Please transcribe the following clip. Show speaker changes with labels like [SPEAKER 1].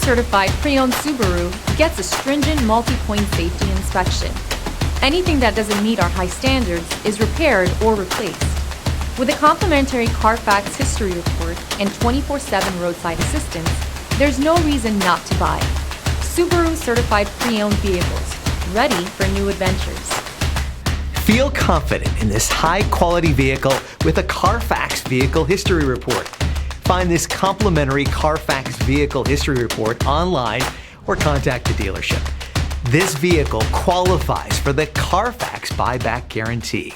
[SPEAKER 1] certified pre-owned Subaru gets a stringent multi-point safety inspection. Anything that doesn't meet our high standards is repaired or replaced. With a complimentary Carfax history report and 24/7 roadside assistance, there's no reason not to buy. Subaru certified pre-owned vehicles, ready for new adventures.
[SPEAKER 2] Feel confident in this high-quality vehicle with a Carfax Vehicle History Report. Find this complimentary Carfax Vehicle History Report online or contact the dealership. This vehicle qualifies for the Carfax Buyback Guarantee.